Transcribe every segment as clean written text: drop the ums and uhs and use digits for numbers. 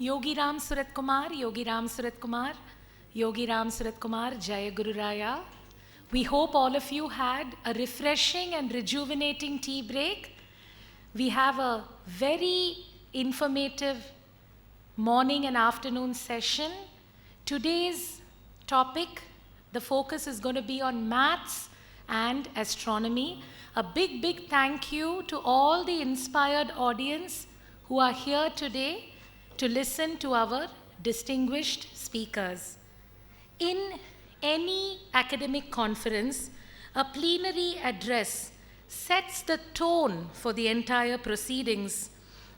Yogi Ramsuratkumar, Yogi Ramsuratkumar, Yogi Ramsuratkumar, Jaya Guru Raya. We hope all of you had a refreshing and rejuvenating tea break. We have a very informative morning and afternoon session. Today's topic, the focus is going to be on maths and astronomy. A big thank you to all the inspired audience who are here today to listen to our distinguished speakers. In any academic conference, a plenary address sets the tone for the entire proceedings.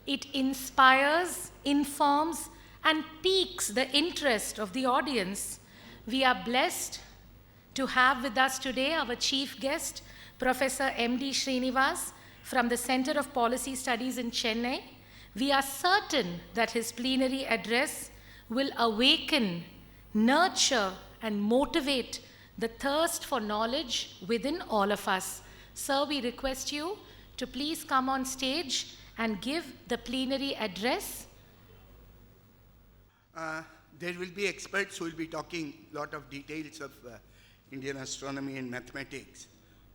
It inspires, informs, and piques the interest of the audience. We are blessed to have with us today our chief guest, Professor M.D. Srinivas from the Center of Policy Studies in Chennai. We are certain that his plenary address will awaken, nurture, and motivate the thirst for knowledge within all of us. Sir, we request you to please come on stage and give the plenary address. There will be experts who will be talking a lot of details of Indian astronomy and mathematics.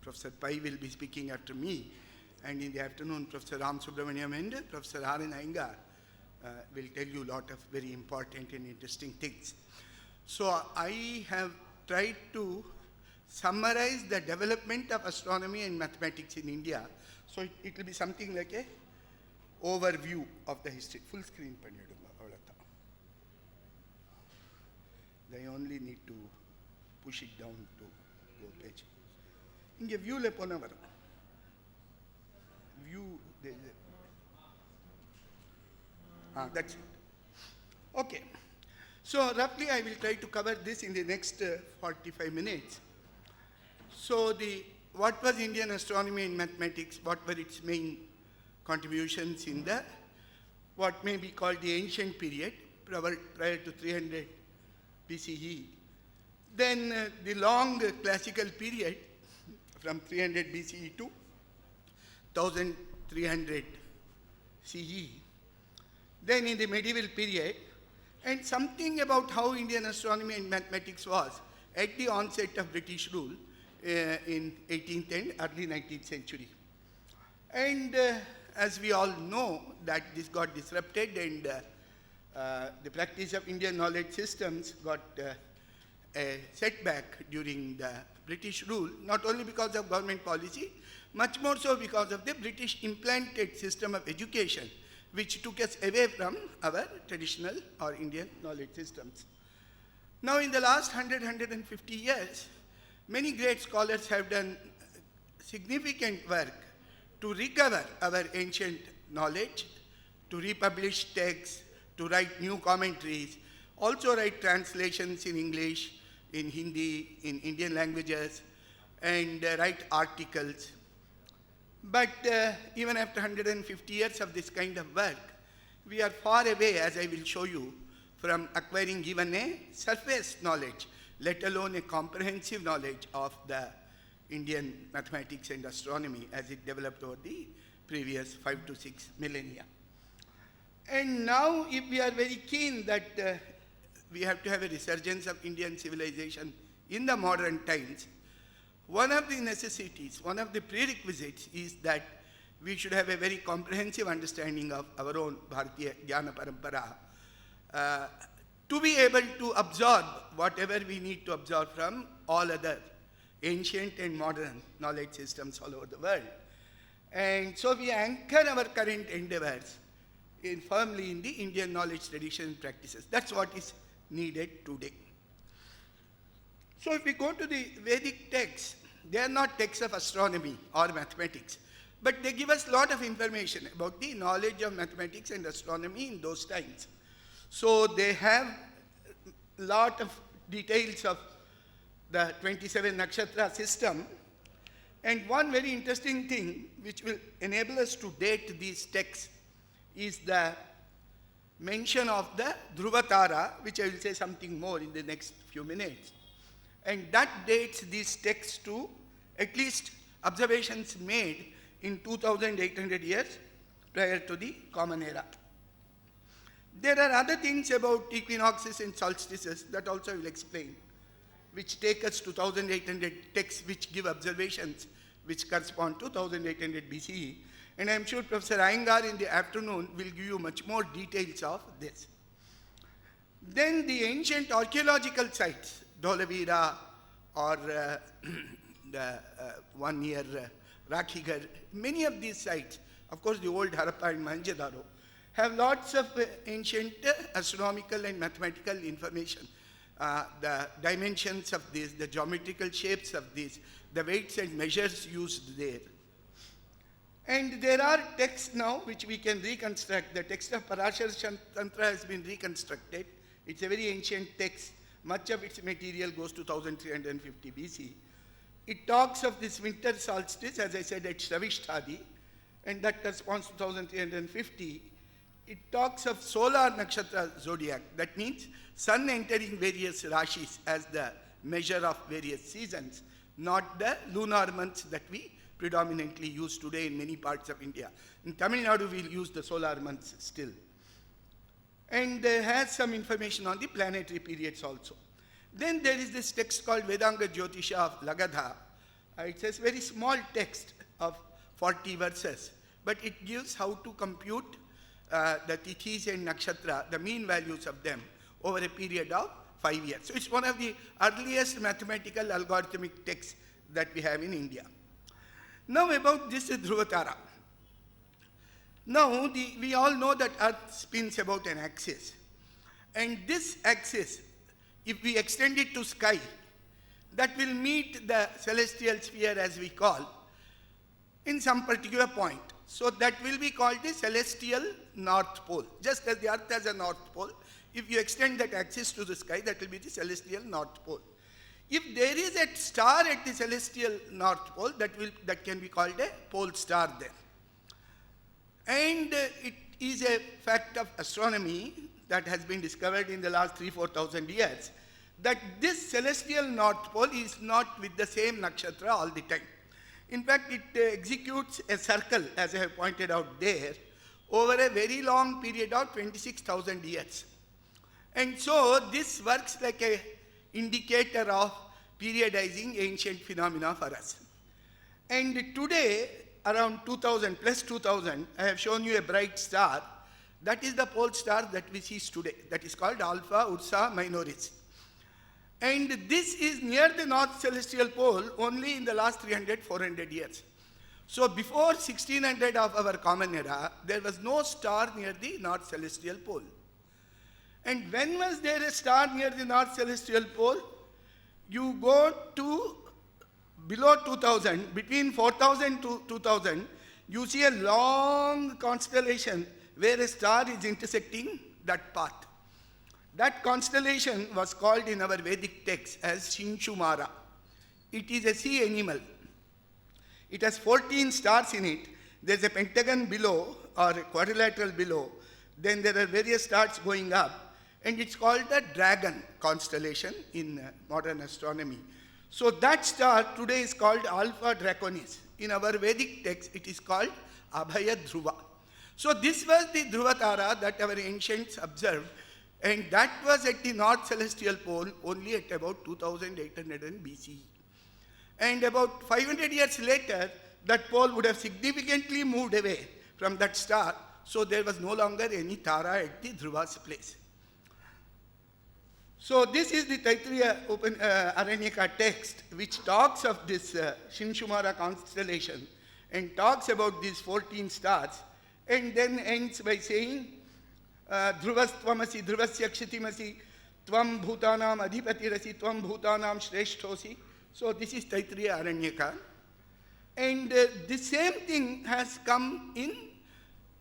Professor Pai will be speaking after me. And in the afternoon, Professor Ramsuratkumar and Professor R.N. Iyengar will tell you a lot of very important and interesting things. So I have tried to summarize the development of astronomy and mathematics in India. So it will be something like a overview of the history. Full screen. They only need to push it down to your page. Inge view le pona varum. View, that's it. Okay. So roughly I will try to cover this in the next 45 minutes. So what was Indian astronomy and mathematics? What were its main contributions in the what may be called the ancient period prior to 300 BCE. Then the long classical period from 300 BCE to 1300 CE. Then in the medieval period, and something about how Indian astronomy and mathematics was at the onset of British rule in 18th and early 19th century. And as we all know that this got disrupted and the practice of Indian knowledge systems got a setback during the British rule, not only because of government policy, much more so because of the British implanted system of education, which took us away from our traditional or Indian knowledge systems. Now in the last 150 years, many great scholars have done significant work to recover our ancient knowledge, to republish texts, to write new commentaries, also write translations in English, in Hindi, in Indian languages, and write articles. But even after 150 years of this kind of work, we are far away, as I will show you, from acquiring even a surface knowledge, let alone a comprehensive knowledge of the Indian mathematics and astronomy as it developed over the previous 5 to 6 millennia. And now, if we are very keen that we have to have a resurgence of Indian civilization in the modern times, one of the necessities, one of the prerequisites is that we should have a very comprehensive understanding of our own Bharatiya Jnana Parampara to be able to absorb whatever we need to absorb from all other ancient and modern knowledge systems all over the world. And so we anchor our current endeavors firmly in the Indian knowledge tradition and practices. That's what is needed today. So if we go to the Vedic texts, they are not texts of astronomy or mathematics, but they give us a lot of information about the knowledge of mathematics and astronomy in those times. So they have a lot of details of the 27 nakshatra system. And one very interesting thing which will enable us to date these texts is the mention of the Dhruvatara, which I will say something more in the next few minutes. And that dates these texts to at least observations made in 2800 years prior to the Common Era. There are other things about equinoxes and solstices that also I will explain, which take us to 1800 texts which give observations which correspond to 1800 BCE. And I am sure Professor Iyengar in the afternoon will give you much more details of this. Then the ancient archaeological sites, Dholavira or the one near Rakhigarh, many of these sites, of course the old Harappa and Mohenjo-daro, have lots of ancient astronomical and mathematical information. The dimensions of these, the geometrical shapes of these, the weights and measures used there. And there are texts now which we can reconstruct. The text of Parashar Tantra has been reconstructed. It's a very ancient text. Much of its material goes to 1350 BC. It talks of this winter solstice, as I said, at Shravishtadi, and that corresponds to 1350. It talks of solar nakshatra zodiac. That means sun entering various rashis as the measure of various seasons, not the lunar months that we predominantly use today in many parts of India. In Tamil Nadu, we'll use the solar months still. And has some information on the planetary periods also. Then there is this text called Vedanga Jyotisha of Lagadha. It's a very small text of 40 verses, but it gives how to compute the tithis and nakshatra, the mean values of them, over a period of 5 years. So it's one of the earliest mathematical algorithmic texts that we have in India. Now about this Dhruvatara. Now we all know that Earth spins about an axis. And this axis, if we extend it to sky, that will meet the celestial sphere as we call in some particular point. So that will be called the celestial north pole. Just as the Earth has a north pole, if you extend that axis to the sky, that will be the celestial north pole. If there is a star at the celestial north pole, that can be called a pole star then. And it is a fact of astronomy that has been discovered in the last 3,000–4,000 years, that this celestial north pole is not with the same nakshatra all the time. In fact, it executes a circle, as I have pointed out there, over a very long period of 26,000 years. And so this works like an indicator of periodizing ancient phenomena for us. And today, around 2000, plus 2000, I have shown you a bright star. That is the pole star that we see today. That is called Alpha Ursa Minoris. And this is near the North Celestial Pole only in the last 300–400 years. So before 1600 of our common era, there was no star near the North Celestial Pole. And when was there a star near the North Celestial Pole? You go to below 2000, between 4000 to 2000, you see a long constellation where a star is intersecting that path. That constellation was called in our Vedic text as Shinshumara. It is a sea animal. It has 14 stars in it. There's a pentagon below or a quadrilateral below. Then there are various stars going up. And it's called the dragon constellation in modern astronomy. So that star today is called Alpha Draconis. In our Vedic text, it is called Abhaya Dhruva. So this was the Dhruvatara that our ancients observed, and that was at the North Celestial Pole only at about 2800 BCE. And about 500 years later, that pole would have significantly moved away from that star, so there was no longer any Tara at the Dhruva's place. So this is the Taittiriya Aranyaka text, which talks of this Shinshumara constellation and talks about these 14 stars, and then ends by saying, Dhruvastvamasi Dhruvasya Kshitimasi Tvam Bhutanam Adhipatirasi Tvam Bhutanam Shreshtosi. So this is Taittiriya Aranyaka. And the same thing has come in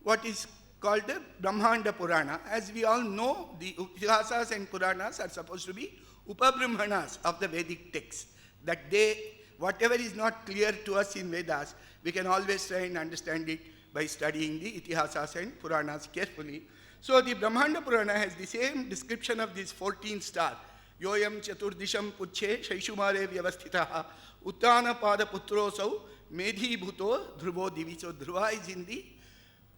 what is called the Brahmanda Purana. As we all know, the Itihasas and Puranas are supposed to be Upabrahmanas of the Vedic texts. That they, whatever is not clear to us in Vedas, we can always try and understand it by studying the Itihasas and Puranas carefully. So the Brahmanda Purana has the same description of these 14 stars. Yoyam Chaturdisham Puche Shaishumare Vyavasthitaha Uttana Pada Putrosau Medhi Bhuto Dhruvo Divi. So Dhruva is in the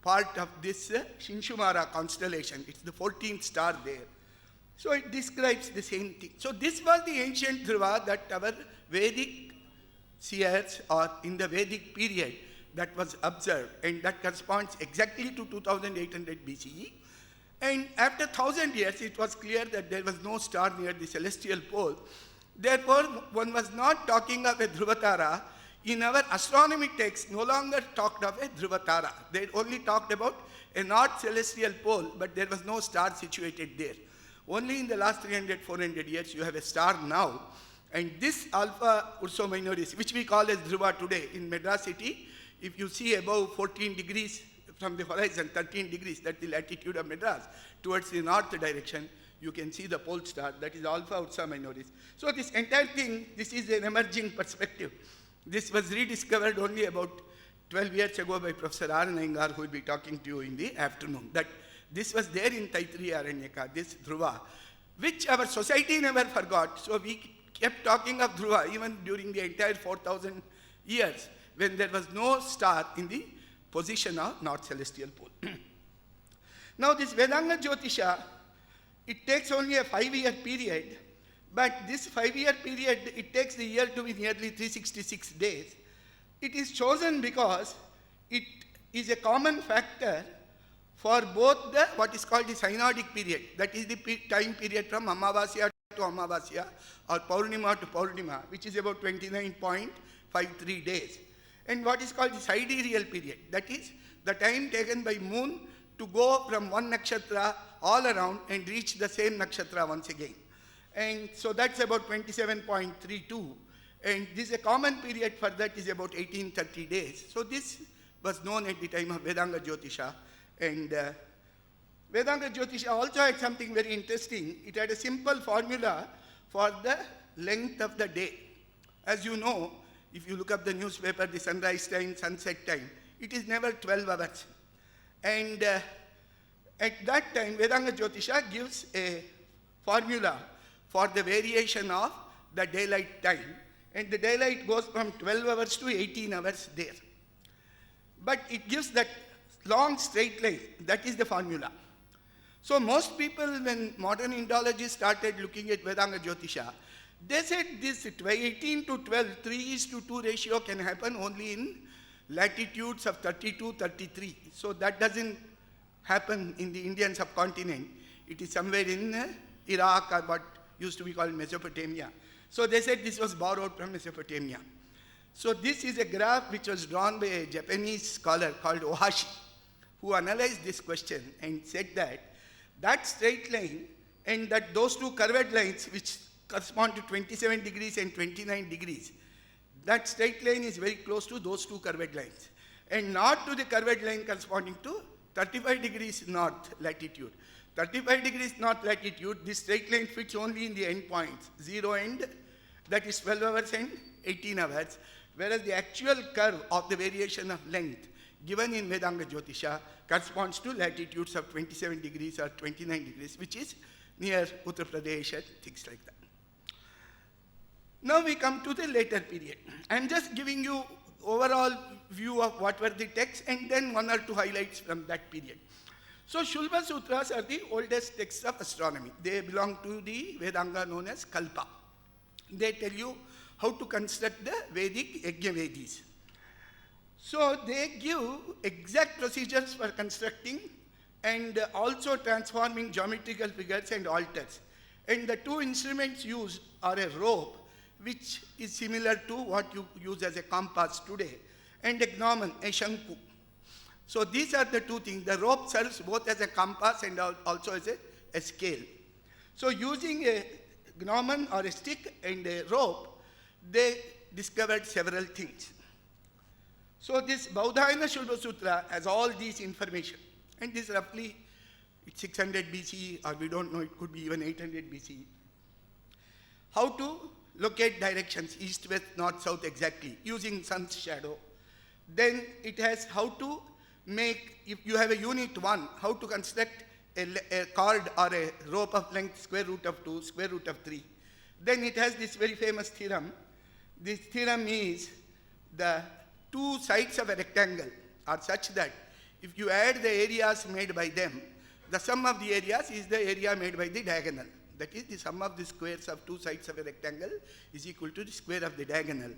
part of this Shinshumara constellation. It's the 14th star there. So it describes the same thing. So this was the ancient Dhruva that our Vedic seers, or in the Vedic period, that was observed, and that corresponds exactly to 2800 BCE. And after 1000 years, it was clear that there was no star near the celestial pole. Therefore, one was not talking of a Dhruvatara. In our astronomy text, no longer talked of a Dhruvatara. They only talked about a north celestial pole, but there was no star situated there. Only in the last 300, 400 years, you have a star now. And this Alpha Ursa Minoris, which we call as Dhruva today in Madras city, if you see above 14 degrees from the horizon, 13 degrees, that's the latitude of Madras, towards the north direction, you can see the pole star, that is Alpha Ursa Minoris. So this entire thing, this is an emerging perspective. This was rediscovered only about 12 years ago by Professor R. Nayangar, who will be talking to you in the afternoon. That this was there in Taittiriya Aranyaka, this Dhruva, which our society never forgot. So we kept talking of Dhruva even during the entire 4,000 years, when there was no star in the position of North Celestial Pole. Now this Vedanga Jyotisha, it takes only a 5-year period, but this 5-year period, it takes the year to be nearly 366 days. It is chosen because it is a common factor for both the, what is called the synodic period, that is the time period from Amavasya to Amavasya, or Paurnima to Paurnima, which is about 29.53 days. And what is called the sidereal period, that is the time taken by moon to go from one nakshatra all around and reach the same nakshatra once again. And so that's about 27.32. And this is a common period for that is about 1830 days. So this was known at the time of Vedanga Jyotisha. And Vedanga Jyotisha also had something very interesting. It had a simple formula for the length of the day. As you know, if you look up the newspaper, the sunrise time, sunset time, it is never 12 hours. And at that time, Vedanga Jyotisha gives a formula for the variation of the daylight time. And the daylight goes from 12 hours to 18 hours there. But it gives that long straight line. That is the formula. So most people, when modern Indologists started looking at Vedanga Jyotisha, they said this 18 to 12, 3:2 ratio can happen only in latitudes of 32, 33. So that doesn't happen in the Indian subcontinent. It is somewhere in Iraq, or what used to be called Mesopotamia. So they said this was borrowed from Mesopotamia. So this is a graph which was drawn by a Japanese scholar called Ohashi, who analyzed this question and said that that straight line and that those two curved lines, which correspond to 27 degrees and 29 degrees, that straight line is very close to those two curved lines, and not to the curved line corresponding to 35 degrees north latitude. 35 degrees north latitude, this straight line fits only in the end points, 0 and that is 12 hours and 18 hours, whereas the actual curve of the variation of length given in Vedanga Jyotisha corresponds to latitudes of 27 degrees or 29 degrees, which is near Uttar Pradesh and things like that. Now we come to the later period. I am just giving you overall view of what were the texts and then one or two highlights from that period. So Shulva Sutras are the oldest texts of astronomy. They belong to the Vedanga known as Kalpa. They tell you how to construct the Vedic Yajnavedis. So they give exact procedures for constructing and also transforming geometrical figures and altars. And the two instruments used are a rope, which is similar to what you use as a compass today, and a gnomon, a shanku. So these are the two things. The rope serves both as a compass and also as a scale. So using a gnomon or a stick and a rope, they discovered several things. So this Baudhayana Shulva Sutra has all these information. And this roughly, it's 600 BCE, or we don't know, it could be even 800 BCE. How to locate directions, east, west, north, south exactly, using sun's shadow. Then it has how to make, if you have a unit 1, how to construct a cord or a rope of length square root of 2, square root of 3. Then it has this very famous theorem. This theorem is the two sides of a rectangle are such that if you add the areas made by them, the sum of the areas is the area made by the diagonal. That is, the sum of the squares of two sides of a rectangle is equal to the square of the diagonal,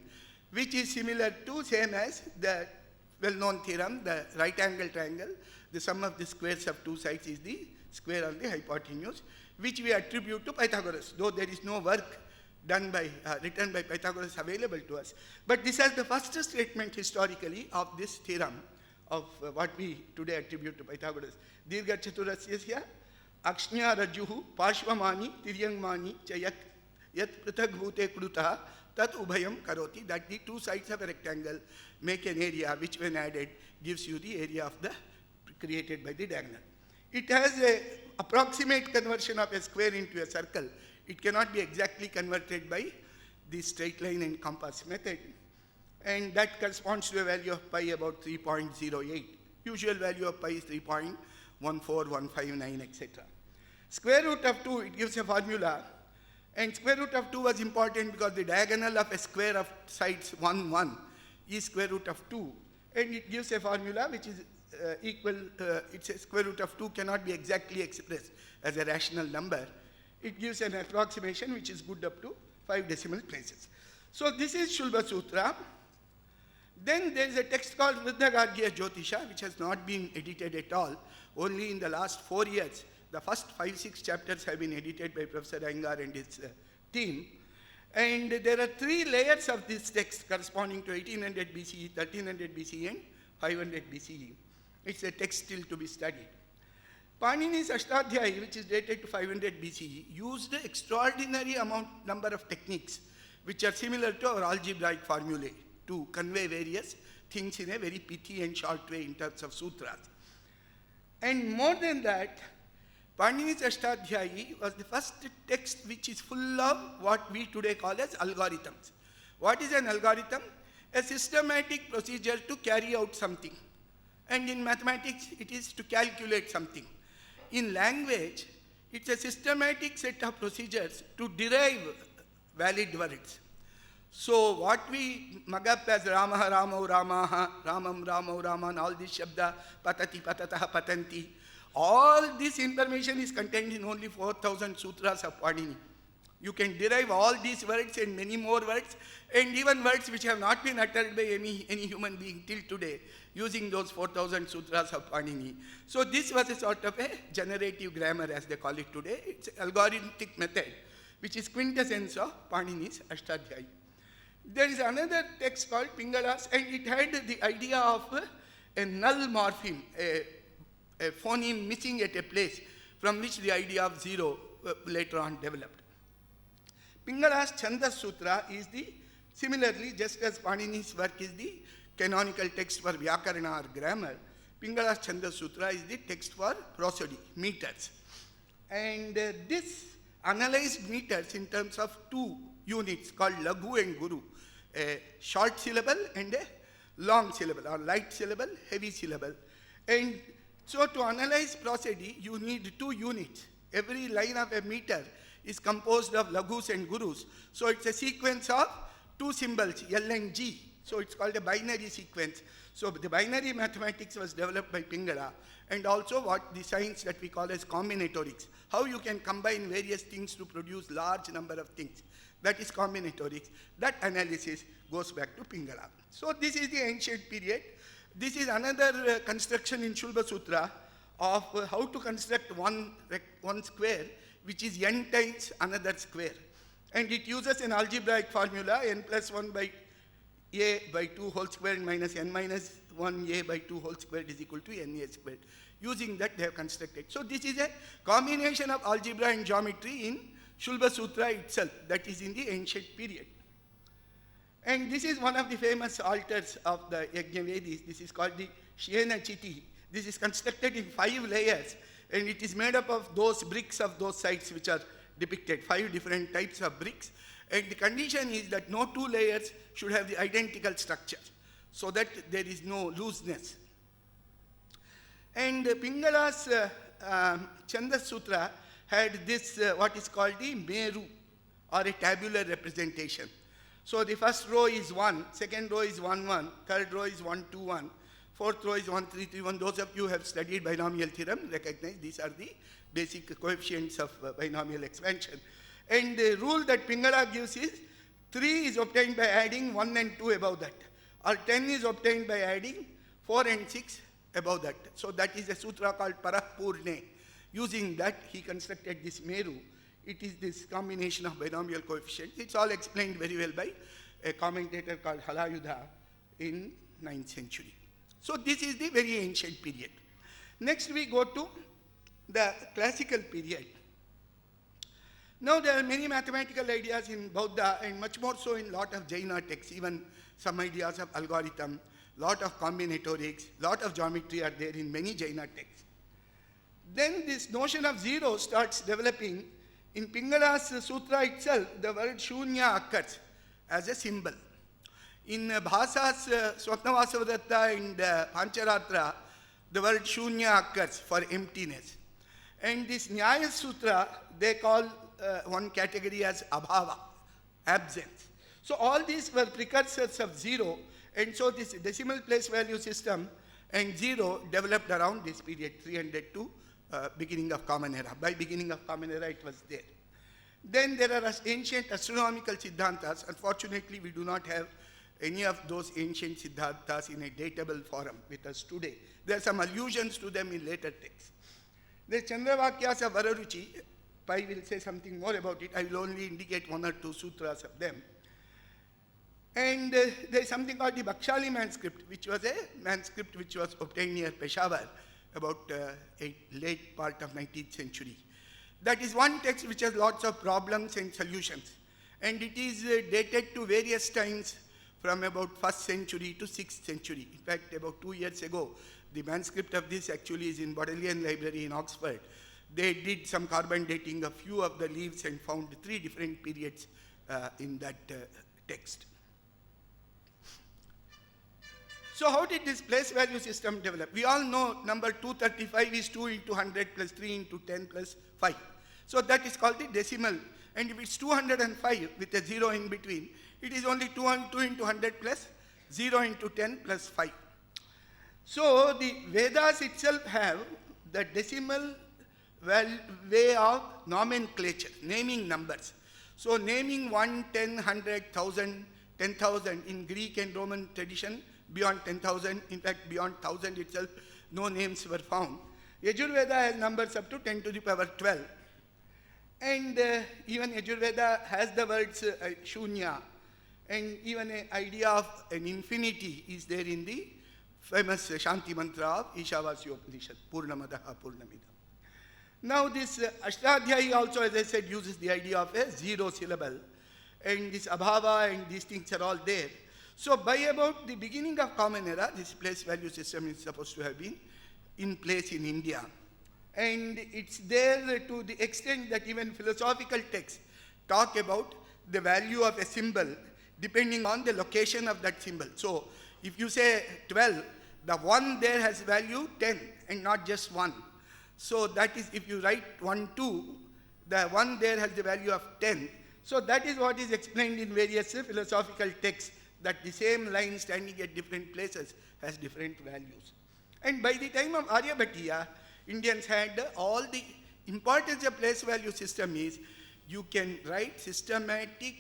which is similar to same as the well-known theorem, the right angle triangle. The sum of the squares of two sides is the square of the hypotenuse, which we attribute to Pythagoras, though there is no work done by, written by Pythagoras available to us. But this is the first statement historically of this theorem of what we today attribute to Pythagoras. Dirgha chaturasya akshnya rajuhu pashvamani tiryangmani cha yat prithak bhute krutah tat ubhayam karoti. That the two sides of a rectangle make an area which when added gives you the area of the created by the diagonal. It has an approximate conversion of a square into a circle. It cannot be exactly converted by the straight line and compass method. And that corresponds to a value of pi about 3.08. Usual value of pi is 3.14159, etc. Square root of 2, it gives a formula. And square root of 2 was important because the diagonal of a square of sides 1, 1 is square root of 2. And it gives a formula which is equal, it's a square root of 2 cannot be exactly expressed as a rational number. It gives an approximation which is good up to 5 decimal places. So this is Shulba Sutra. Then there is a text called Vriddhagargya Jyotisha, which has not been edited at all. Only in the last 4 years, the first 5-6 chapters have been edited by Professor Iyengar and his team. And there are 3 layers of this text corresponding to 1800 BCE, 1300 BCE and 500 BCE. It's a text still to be studied. Panini's Ashtadhyayi, which is dated to 500 BCE, used an extraordinary number of techniques which are similar to our algebraic formulae to convey various things in a very pithy and short way in terms of sutras. And more than that, Panini's Ashtadhyayi was the first text which is full of what we today call as algorithms. What is an algorithm? A systematic procedure to carry out something. And in mathematics, it is to calculate something. In language, it's a systematic set of procedures to derive valid words. So what we mug up as Ramaha, Ramau, Ramaha, Ramam, Ramau, Raman, all these shabda, patati, patataha, patanti, all this information is contained in only 4,000 sutras of Panini. You can derive all these words and many more words, and even words which have not been uttered by any human being till today, using those 4,000 sutras of Panini. So this was a sort of a generative grammar, as they call it today. It's an algorithmic method, which is quintessence of Panini's Ashtadhyayi. There is another text called Pingalas, and it had the idea of a null morpheme, a phoneme missing at a place, from which the idea of zero later on developed. Pingala's Chandas Sutra is similarly, just as Panini's work is the canonical text for Vyakarana or grammar, Pingala's Chandas Sutra is the text for prosody, meters. And this analyzed meters in terms of 2 units called Laghu and Guru, a short syllable and a long syllable, or light syllable, heavy syllable. And so to analyze prosody, you need 2 units. Every line of a meter is composed of laghus and gurus. So it's a sequence of 2 symbols, L and G. So it's called a binary sequence. So the binary mathematics was developed by Pingala, and also what the science that we call as combinatorics. How you can combine various things to produce large number of things. That is combinatorics. That analysis goes back to Pingala. So this is the ancient period. This is another construction in Shulba Sutra of how to construct one square, which is n times another square. And it uses an algebraic formula, n plus 1 by a by 2 whole squared minus n minus 1 a by 2 whole squared is equal to n a squared. Using that, they have constructed. So this is a combination of algebra and geometry in Shulba Sutra itself, that is in the ancient period. And this is one of the famous altars of the Yajnavedis. This is called the Shyena Chiti. This is constructed in 5 layers, and it is made up of those bricks of those sites which are depicted, 5 different types of bricks. And the condition is that no 2 layers should have the identical structure, so that there is no looseness. And Pingala's Chandas Sutra had this, what is called the Meru, or a tabular representation. So the first row is 1, second row is 1, 1, third row is 1, 2, 1, Fourth row is 1, 3, 3, 1. Those of you who have studied binomial theorem recognize these are the basic coefficients of binomial expansion. And the rule that Pingala gives is 3 is obtained by adding 1 and 2 above that, or 10 is obtained by adding 4 and 6 above that. So that is a sutra called Parapurne. Using that, he constructed this Meru. It is this combination of binomial coefficients. It's all explained very well by a commentator called Halayudha in 9th century. So this is the very ancient period. Next we go to the classical period. Now there are many mathematical ideas in Buddha and much more so in lot of Jaina texts, even some ideas of algorithm, lot of combinatorics, lot of geometry are there in many Jaina texts. Then this notion of zero starts developing. In Pingala's sutra itself, the word shunya occurs as a symbol. In Bhasa's Swapnavasavadatta and Pancharatra, the word shunya occurs for emptiness. And this Nyaya Sutra, they call one category as abhava, absence. So all these were precursors of zero, and so this decimal place value system and zero developed around this period, 300 to beginning of Common Era. By beginning of Common Era, it was there. Then there are ancient astronomical siddhantas. Unfortunately, we do not have any of those ancient siddhantas in a datable form with us today. There are some allusions to them in later texts. The Chandravakyas of Vararuchi, Pai will say something more about it. I will only indicate 1 or 2 sutras of them. And there is something called the Bakshali manuscript, which was a manuscript which was obtained near Peshawar about a late part of 19th century. That is one text which has lots of problems and solutions. And it is dated to various times from about 1st century to 6th century. In fact, about 2 years ago, the manuscript of this actually is in Bodleian Library in Oxford. They did some carbon dating a few of the leaves and found 3 different periods in that text. So how did this place value system develop? We all know number 235 is 2 into 100 plus 3 into 10 plus 5. So that is called the decimal. And if it's 205 with a 0 in between, it is only 2 into 100 plus 0 into 10 plus 5. So the Vedas itself have the decimal way of nomenclature, naming numbers. So naming 1, 10, 100, 1000, 10,000 in Greek and Roman tradition, beyond 10,000, in fact beyond 1,000 itself, no names were found. Yajurveda has numbers up to 10 to the power 12. And even Yajurveda has the words shunya. And even an idea of an infinity is there in the famous Shanti mantra of Ishavasya Upanishad, Purnamadaha Purnamidam. Now this Ashtadhyayi also, as I said, uses the idea of a 0 syllable. And this abhava and these things are all there. So by about the beginning of Common Era, this place value system is supposed to have been in place in India. And it's there to the extent that even philosophical texts talk about the value of a symbol depending on the location of that symbol. So if you say 12, the 1 there has value 10 and not just 1. So that is, if you write 1, 2, the 1 there has the value of 10. So that is what is explained in various philosophical texts, that the same line standing at different places has different values. And by the time of Aryabhatiya, Indians had all the importance of place value system is you can write systematic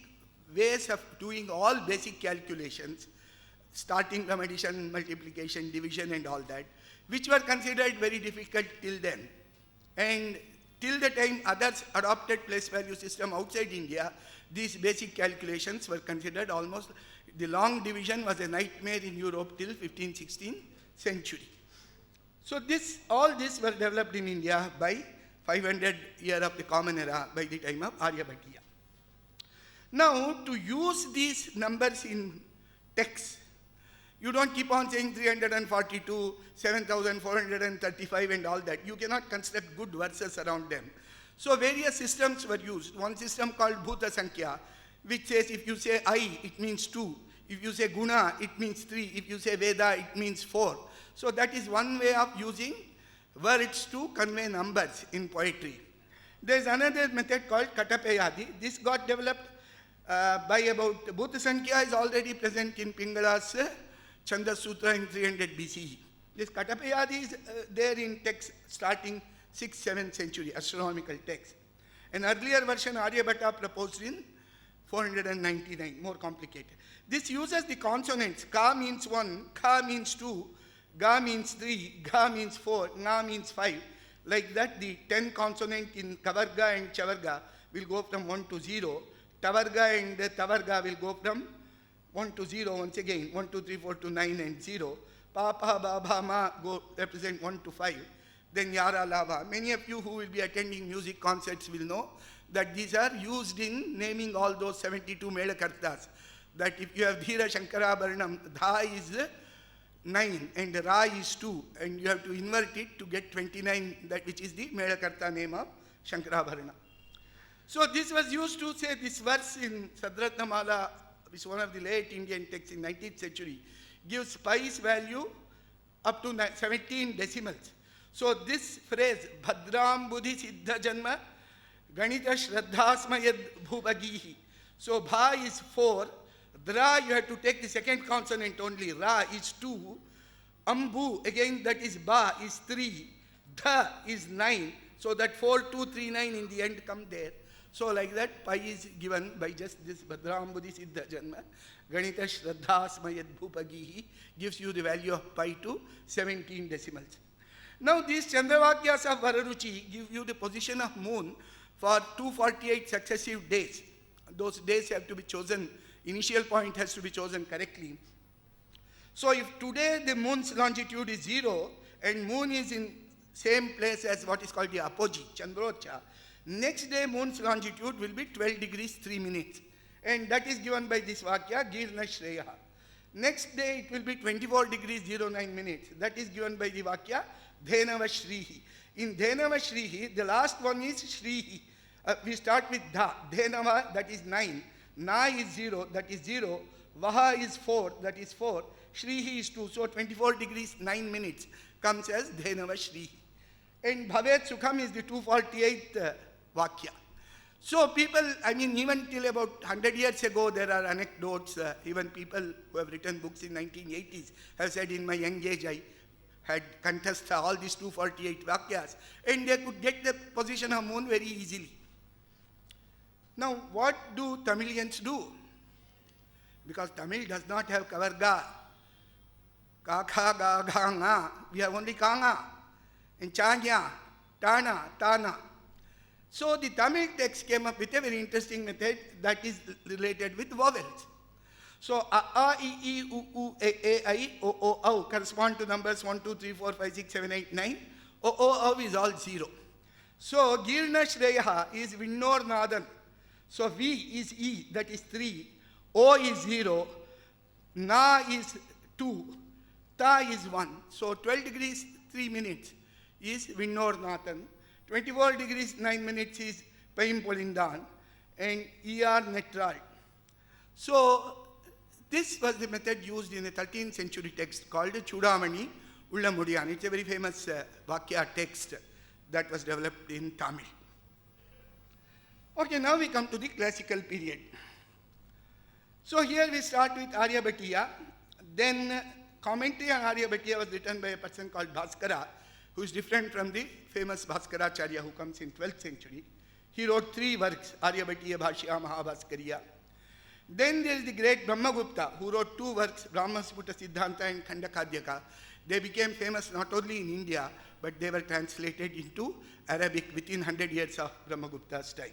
ways of doing all basic calculations, starting from addition, multiplication, division and all that, which were considered very difficult till then. And till the time others adopted place value system outside India, these basic calculations were considered almost, the long division was a nightmare in Europe till 15th, 16th century. So all this were developed in India by 500 year of the Common Era by the time of Aryabhatiya. Now, to use these numbers in text, you don't keep on saying 342, 7,435 and all that. You cannot construct good verses around them. So various systems were used. One system called Bhuta Sankhya, which says if you say I, it means 2. If you say Guna, it means 3. If you say Veda, it means 4. So that is one way of using words to convey numbers in poetry. There is another method called Katapayadi. This got developed by about, Bhuta Sankhya is already present in Pingala's Chanda Sutra in 300 BCE. This Katapayadi is there in text starting 6th, 7th century, astronomical text. An earlier version, Aryabhatta, proposed in 499, more complicated. This uses the consonants. Ka means 1, Ka means 2, Ga means 3, Ga means 4, Na means 5. Like that, the 10 consonant in Kavarga and Chavarga will go from 1 to 0. Tavarga and Tavarga will go from 1 to 0 once again, 1, 2, 3, 4 to 9 and 0. Pa, Pa, Ba, Ba, Ma go represent 1 to 5. Then Yara, Lava. Many of you who will be attending music concerts will know that these are used in naming all those 72 Melakartas. That if you have Dhira Shankara Bharnam, Dha is 9 and Ra is 2, and you have to invert it to get 29, that which is the Melakarta name of Shankara Bharna. So this was used to say this verse in Sadratnamala, which is one of the late Indian texts in 19th century, gives pi's value up to 17 decimals. So this phrase, Bhadram Buddhi Siddha Janma Ganita Shraddhasmayad Bhubagihi. So Bha is 4, Dra you have to take the second consonant only, Ra is 2, Ambu again that is Ba is 3, Dha is 9, so that 4, 2, 3, 9 in the end come there. So like that, pi is given by just this Bhadram Buddhi Siddha Janma Ganita Shraddhasmayad Bhubagihi, gives you the value of pi to 17 decimals. Now these Chandravakyas of Vararuchi give you the position of moon for 248 successive days. Those days have to be chosen, initial point has to be chosen correctly. So if today the moon's longitude is 0 and moon is in same place as what is called the apogee, Chandrocha, next day moon's longitude will be 12 degrees 3 minutes. And that is given by this Vakya, Girna Shreya. Next day it will be 24 degrees 09 minutes. That is given by the Vakya, Dhenava Shrihi. In Dhenava Shrihi, the last one is Shrihi. We start with Dha. Dhenava, that is 9. Na is 0, that is 0. Vaha is 4, that is 4. Shrihi is 2. So 24 degrees 9 minutes comes as Dhenava Shrihi. And Bhavet Sukham is the 248th Vakya. So people, I mean, even till about 100 years ago, there are anecdotes. Even people who have written books in 1980s have said, in my young age, I had contested all these 248 Vakyas, and they could get the position of moon very easily. Now, what do Tamilians do? Because Tamil does not have Kavarga, Ka, Kha, Ga, Gha, Nga. We have only Kanga, and Chanya, Tana, Tana. So the Tamil text came up with a very interesting method that is related with vowels. So A, I, E, U, A, I, O, correspond to numbers 1, 2, 3, 4, 5, 6, 7, 8, 9. O is all 0. So Girna Shreya is Vinnor Nadan. So V is E, that is 3. O is 0. Na is 2. Ta is 1. So 12 degrees 3 minutes is Vinnor Nathan. 24 degrees 9 minutes is Paim Polindan, and ER Netral. So this was the method used in a 13th century text called Chudamani Ullamudiyan. It's a very famous Vakya text that was developed in Tamil. Okay, now we come to the classical period. So here we start with Aryabhatiya. Then commentary on Aryabhatiya was written by a person called Bhaskara, who is different from the famous Bhaskaracharya who comes in 12th century. He wrote 3 works, Aryabhatiya, Bhashya, Mahabhaskariya. Then there is the great Brahmagupta, who wrote 2 works, Brahmasputa Siddhanta and Khandakadyaka. They became famous not only in India, but they were translated into Arabic within 100 years of Brahmagupta's time.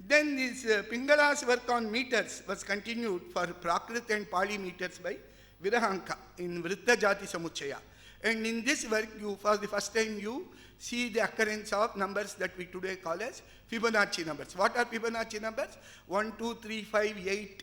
Then this Pingala's work on meters was continued for Prakrit and Pali meters by Virahanka in Vritta Jati Samuchaya. And in this work, for the first time, you see the occurrence of numbers that we today call as Fibonacci numbers. What are Fibonacci numbers? 1, 2, 3, 5, 8,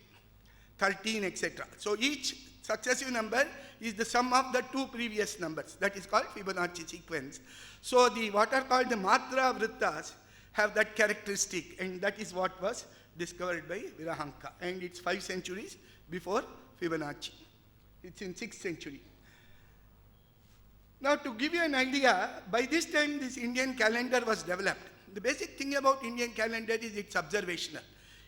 13, etc. So each successive number is the sum of the 2 previous numbers. That is called Fibonacci sequence. So what are called the Matra Vrittas have that characteristic, and that is what was discovered by Virahanka. And it's 5 centuries before Fibonacci. It's in 6th century. Now, to give you an idea, by this time this Indian calendar was developed. The basic thing about Indian calendar is it's observational.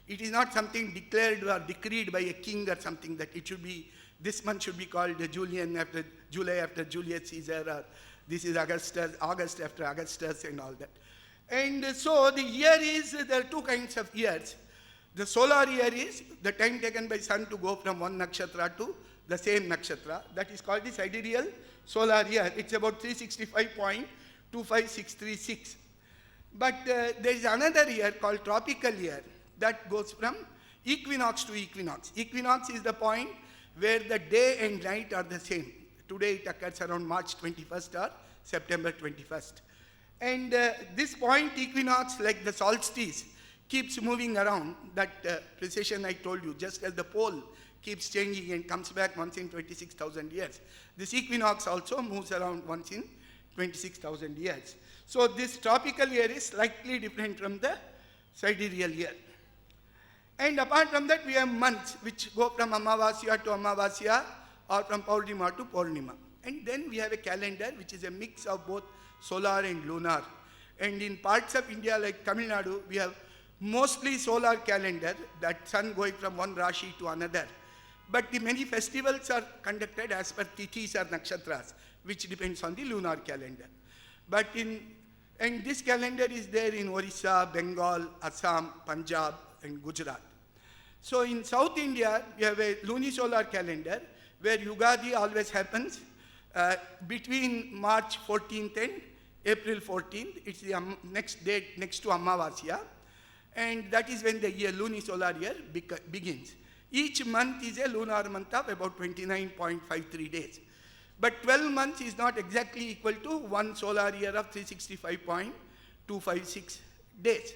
It is not something declared or decreed by a king or something that it should be this month should be called Julian after July after Julius Caesar, or this is Augustus, August after Augustus and all that. And so the year is, there are two kinds of years. The solar year is the time taken by sun to go from one nakshatra to the same nakshatra. That is called the sidereal solar year. It's about 365.25636. But there is another year called tropical year that goes from equinox to equinox. Equinox is the point where the day and night are the same. Today it occurs around March 21st or September 21st. And this point, equinox, like the solstice, keeps moving around. That precession I told you, just as the pole keeps changing and comes back once in 26,000 years. This equinox also moves around once in 26,000 years. So this tropical year is slightly different from the sidereal year. And apart from that, we have months which go from Amavasya to Amavasya or from Purnima to Purnima. And then we have a calendar which is a mix of both solar and lunar. And in parts of India like Tamil Nadu, we have mostly solar calendar, that sun going from one Rashi to another. But the many festivals are conducted as per Tithis or Nakshatras, which depends on the lunar calendar. But and this calendar is there in Orissa, Bengal, Assam, Punjab, and Gujarat. So in South India, we have a lunisolar calendar where Yugadi always happens between March 14th and April 14th. It's the next date next to Amavasya. And that is when the year, lunisolar year begins. Each month is a lunar month of about 29.53 days. But 12 months is not exactly equal to one solar year of 365.256 days.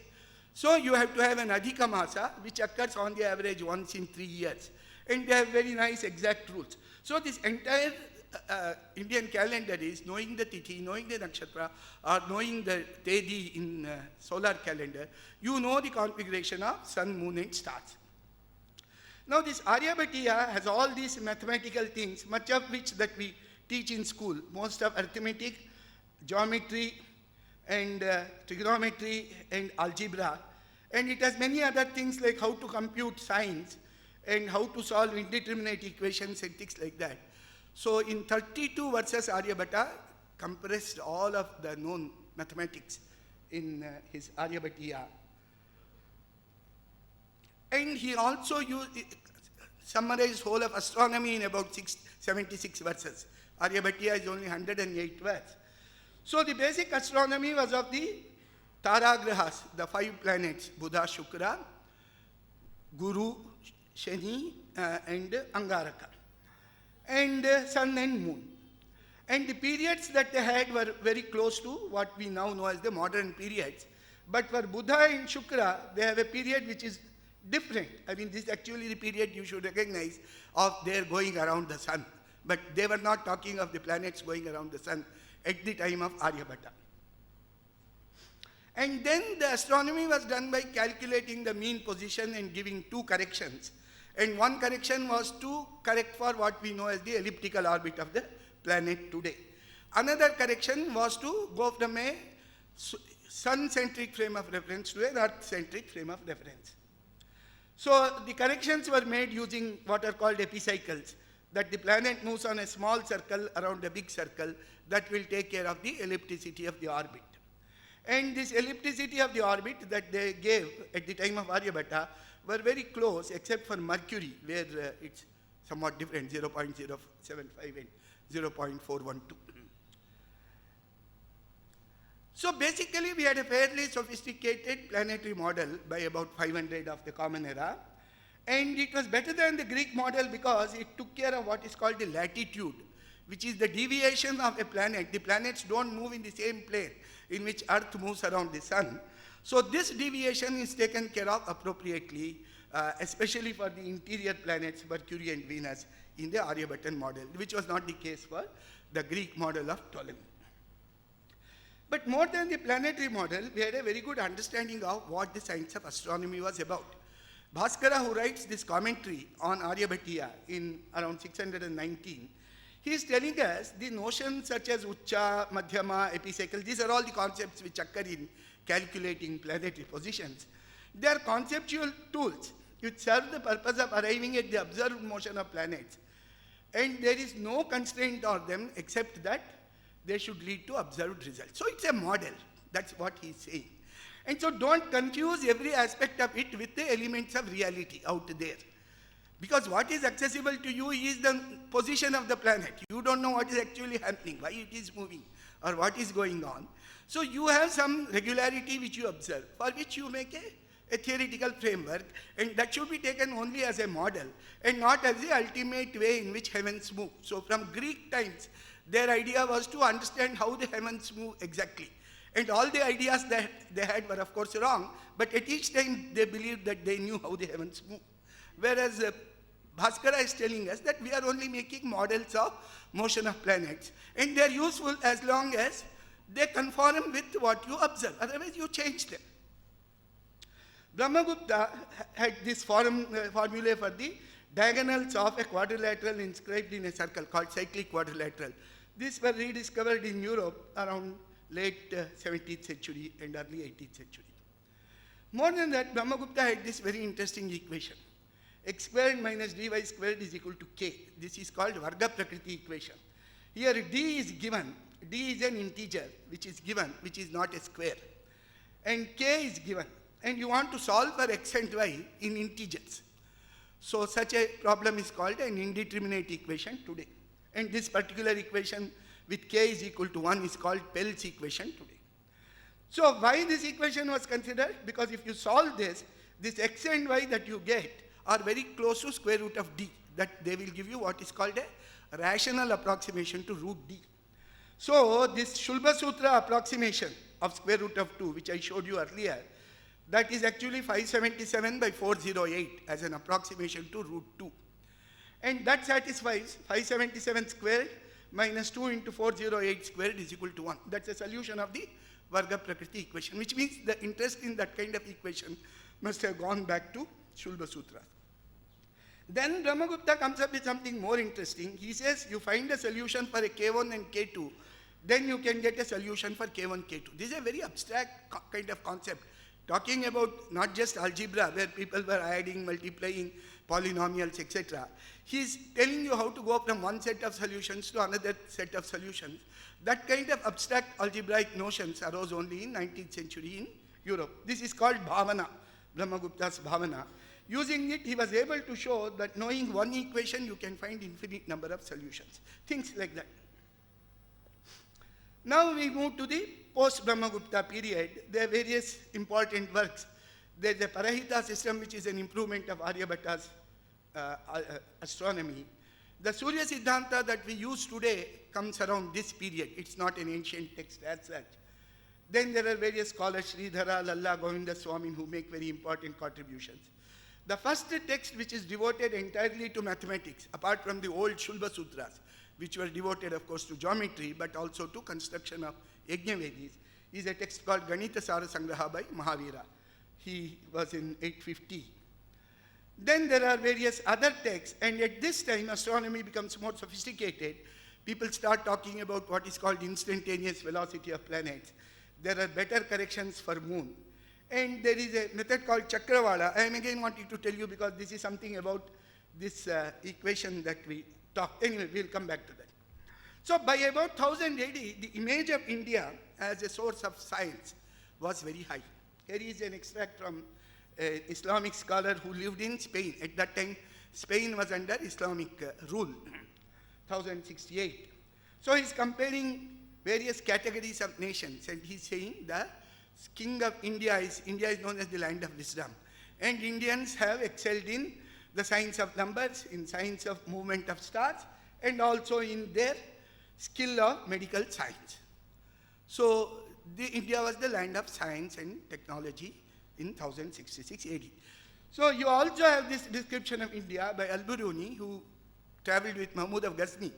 So you have to have an Adhika Masa, which occurs on the average once in 3 years. And they have very nice exact rules. So this entire Indian calendar is knowing the Tithi, knowing the Nakshatra, or knowing the Tedi in solar calendar, you know the configuration of sun, moon and stars. Now this Aryabhatiya has all these mathematical things, much of which that we teach in school, most of arithmetic, geometry, and trigonometry and algebra. And it has many other things like how to compute sines and how to solve indeterminate equations and things like that. So in 32 verses, Aryabhata compressed all of the known mathematics in his Aryabhatiya. And he also summarized whole of astronomy in about 76 verses. Aryabhatiya is only 108 verses. So the basic astronomy was of the Taragrahas, the 5 planets, Buddha, Shukra, Guru, Shani, and Angaraka, and sun and moon. And the periods that they had were very close to what we now know as the modern periods. But for Buddha and Shukra, they have a period which is different. I mean, this is actually the period you should recognize of their going around the sun. But they were not talking of the planets going around the sun at the time of Aryabhata. And then the astronomy was done by calculating the mean position and giving 2 corrections. And one correction was to correct for what we know as the elliptical orbit of the planet today. Another correction was to go from a sun-centric frame of reference to an earth-centric frame of reference. So the corrections were made using what are called epicycles, that the planet moves on a small circle around a big circle that will take care of the ellipticity of the orbit. And this ellipticity of the orbit that they gave at the time of Aryabhata were very close, except for Mercury, where it's somewhat different, 0.075 and 0.412. So basically, we had a fairly sophisticated planetary model by about 500 of the Common Era. And it was better than the Greek model because it took care of what is called the latitude, which is the deviation of a planet. The planets don't move in the same plane in which Earth moves around the sun. So this deviation is taken care of appropriately, especially for the interior planets, Mercury and Venus, in the Aryabhatan model, which was not the case for the Greek model of Ptolemy. But more than the planetary model, we had a very good understanding of what the science of astronomy was about. Bhaskara, who writes this commentary on Aryabhatiya in around 619, he is telling us the notions such as Ucha, Madhyama, epicycle, these are all the concepts which occur in calculating planetary positions. They are conceptual tools which serve the purpose of arriving at the observed motion of planets. and there is no constraint on them except that they should lead to observed results. So it's a model. That's what he's saying. And so don't confuse every aspect of it with the elements of reality out there. Because what is accessible to you is the position of the planet. You don't know what is actually happening, why it is moving, or what is going on. So you have some regularity which you observe, for which you make a theoretical framework, and that should be taken only as a model, and not as the ultimate way in which heavens move. So from Greek times, their idea was to understand how the heavens move exactly. And all the ideas that they had were of course wrong, but at each time they believed that they knew how the heavens move. Whereas Bhaskara is telling us that we are only making models of motion of planets, and they are useful as long as they conform with what you observe, otherwise you change them. Brahmagupta had this formula for the diagonals of a quadrilateral inscribed in a circle called cyclic quadrilateral. These were rediscovered in Europe around late 17th century and early 18th century. More than that, Brahmagupta had this very interesting equation. X squared minus dy squared is equal to k. This is called Varga Prakriti equation. Here d is given. D is an integer which is given, which is not a square. And k is given. And you want to solve for x and y in integers. So such a problem is called an indeterminate equation today. And this particular equation with k is equal to 1 is called Pell's equation today. So why this equation was considered? Because if you solve this x and y that you get are very close to square root of d. That they will give you what is called a rational approximation to root d. So this Shulba Sutra approximation of square root of 2, which I showed you earlier, that is actually 577 by 408 as an approximation to root 2. And that satisfies 577 squared minus 2 into 408 squared is equal to 1. That's a solution of the Varga Prakriti equation, which means the interest in that kind of equation must have gone back to Shulba Sutra. Then Brahmagupta comes up with something more interesting. He says you find a solution for a K1 and K2, then you can get a solution for K1, K2. This is a very abstract kind of concept, talking about not just algebra where people were adding, multiplying, polynomials, etc. He's telling you how to go from one set of solutions to another set of solutions. That kind of abstract algebraic notions arose only in 19th century in Europe. This is called Bhavana, Brahmagupta's Bhavana. Using it, he was able to show that knowing one equation, you can find infinite number of solutions. Things like that. Now we move to the post-Brahmagupta period. There are various important works. There is a Parahita system, which is an improvement of Aryabhata's astronomy. The Surya Siddhanta that we use today comes around this period. It's not an ancient text as such. Then there are various scholars, Sridhara, Lalla, Govinda Swami, who make very important contributions. The first text which is devoted entirely to mathematics, apart from the old Shulba Sutras, which were devoted, of course, to geometry, but also to construction of Yajnavedis, is a text called Ganita Sara Sangraha by Mahavira. He was in 850. Then there are various other texts, and at this time, astronomy becomes more sophisticated. People start talking about what is called instantaneous velocity of planets. There are better corrections for moon. And there is a method called Chakravala. I am again wanting to tell you because this is something about this equation that we talked. Anyway, we'll come back to that. So by about 1000 AD, the image of India as a source of science was very high. Here is an extract from an Islamic scholar who lived in Spain. At that time, Spain was under Islamic rule, 1068. So he's comparing various categories of nations, and he's saying the king of India is known as the land of wisdom. And Indians have excelled in the science of numbers, in science of movement of stars, and also in their skill of medical science. So India was the land of science and technology in 1066 AD. So you also have this description of India by Al-Biruni, who traveled with Mahmud of Ghazni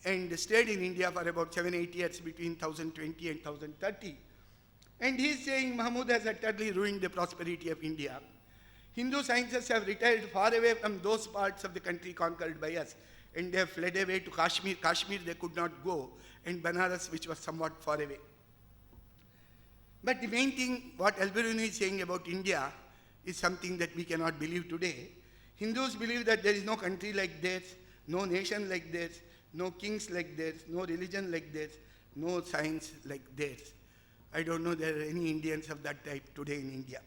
and stayed in India for about 7-8 years between 1020 and 1030. And he is saying Mahmud has utterly ruined the prosperity of India. Hindu sciences have retired far away from those parts of the country conquered by us, and they have fled away to Kashmir. Kashmir they could not go, and Banaras, which was somewhat far away. But the main thing, what Al-Biruni is saying about India is something that we cannot believe today. Hindus believe that there is no country like theirs, no nation like theirs, no kings like theirs, no religion like theirs, no science like theirs. I don't know there are any Indians of that type today in India.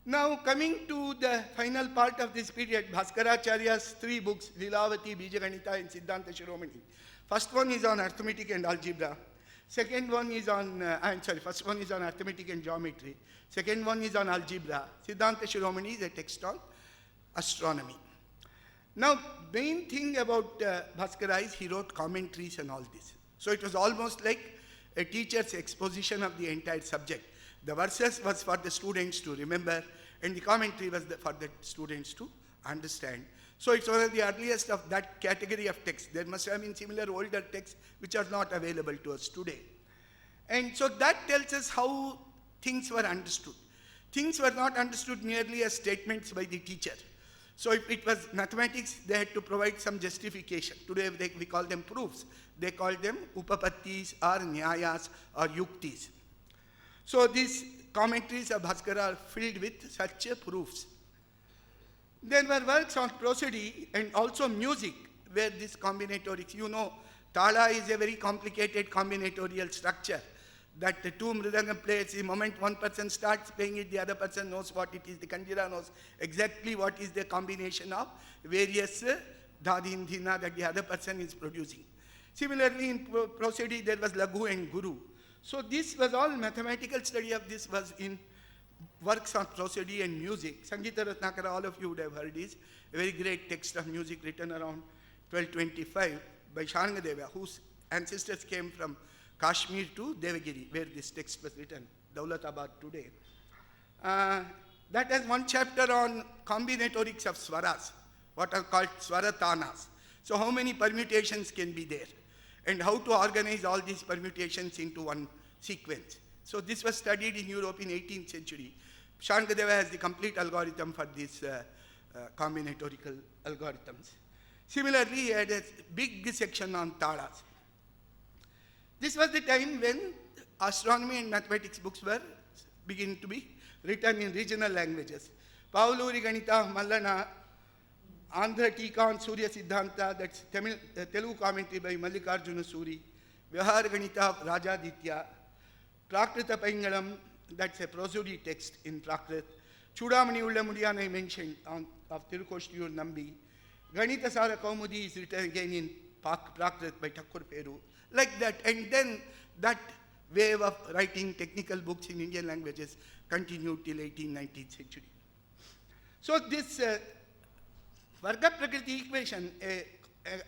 Now coming to the final part of this period, Bhaskaracharya's 3 books, Lilavati, Bijaganita and Siddhanta Shiromani. First one is on arithmetic and algebra. Second one is on, first one is on arithmetic and geometry. Second one is on algebra. Siddhanta Shiromani is a text on astronomy. Now, main thing about Bhaskara is he wrote commentaries and all this. So it was almost like a teacher's exposition of the entire subject. The verses was for the students to remember, and the commentary was for the students to understand. So it's one of the earliest of that category of text. There must have been similar older texts which are not available to us today. And so that tells us how things were understood. Things were not understood merely as statements by the teacher. So if it was mathematics, they had to provide some justification. Today we call them proofs. They call them upapattis or nyayas or yuktis. So these commentaries of Bhaskara are filled with such proofs. There were works on prosody and also music, where this combinatorics, you know, Tala is a very complicated combinatorial structure, that the 2 mridangam players, the moment one person starts playing it, the other person knows what it is, the kanjira knows exactly what is the combination of various dhadin, dhina that the other person is producing. Similarly, in prosody, there was Laghu and Guru. So this was all mathematical study of this was in works on prosody and music. Sangeeta Ratnakara, all of you would have heard, is a very great text of music written around 1225 by Shangadeva, whose ancestors came from Kashmir to Devagiri, where this text was written, Daulatabad today. That has one chapter on combinatorics of swaras, what are called swaratanas. So how many permutations can be there, and how to organize all these permutations into one sequence. So this was studied in Europe in 18th century. Shangadeva has the complete algorithm for these combinatorical algorithms. Similarly, he had a big section on talas. This was the time when astronomy and mathematics books were beginning to be written in regional languages. Pavluri Ganita, Mallana, Andhra Tika on Surya Siddhanta, that's Telugu commentary by Mallikarjuna Suri, Vyahar Ganita of Rajaditya, Prakrita Paingalam, that's a prosody text in Prakrit, Chudamani Ulla Mudiyan I mentioned of Tirukoshtiyur Nambi, Ganita Sara Kaumudi is written again in Prakrit by Thakur Peru, like that. And then that wave of writing technical books in Indian languages continued till 18th, 19th century. So this Varga Prakriti equation,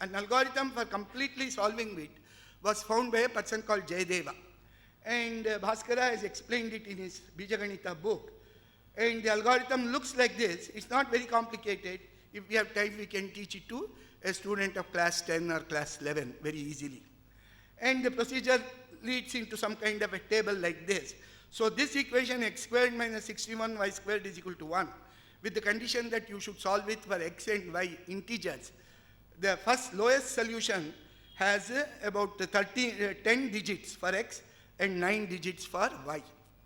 an algorithm for completely solving it, was found by a person called Jayadeva. And Bhaskara has explained it in his Bijaganita book. And the algorithm looks like this. It's not very complicated. If we have time, we can teach it to a student of class 10 or class 11 very easily. And the procedure leads into some kind of a table like this. So this equation x squared minus 61y squared is equal to 1, with the condition that you should solve it for x and y integers. The first lowest solution has about 10 digits for x and 9 digits for y.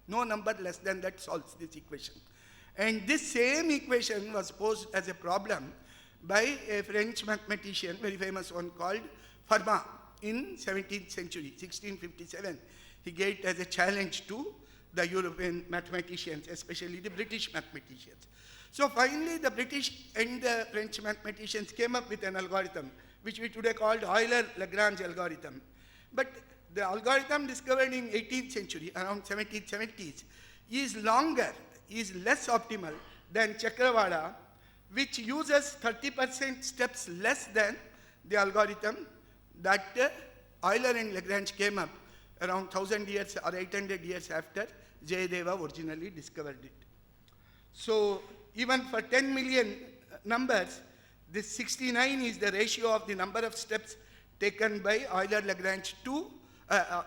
No number less than that solves this equation. And this same equation was posed as a problem by a French mathematician, very famous one, called Fermat in 17th century, 1657. He gave it as a challenge to the European mathematicians, especially the British mathematicians. So finally, the British and the French mathematicians came up with an algorithm, which we today called Euler-Lagrange algorithm. But the algorithm discovered in 18th century, around 1770s, is longer, is less optimal than Chakravada, which uses 30% steps less than the algorithm that Euler and Lagrange came up around 1000 years or 800 years after Jayadeva originally discovered it. So even for 10 million numbers, this 69 is the ratio of the number of steps taken by Euler-Lagrange to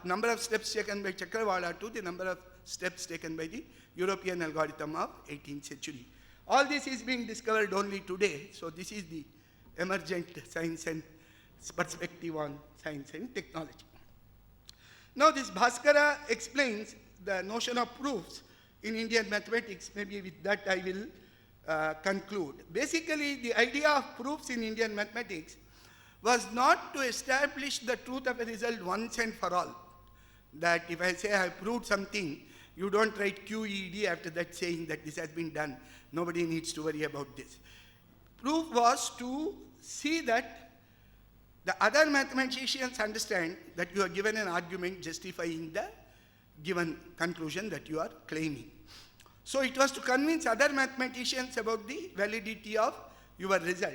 number of steps taken by Chakravada to the number of steps taken by the European algorithm of 18th century. All this is being discovered only today. So this is the emergent science and perspective on science and technology. Now this Bhaskara explains the notion of proofs in Indian mathematics. Maybe with that I will conclude. Basically, the idea of proofs in Indian mathematics was not to establish the truth of a result once and for all. That if I say I have proved something, you don't write QED after that saying that this has been done. Nobody needs to worry about this. Proof was to see that the other mathematicians understand that you are given an argument justifying the given conclusion that you are claiming. So it was to convince other mathematicians about the validity of your result.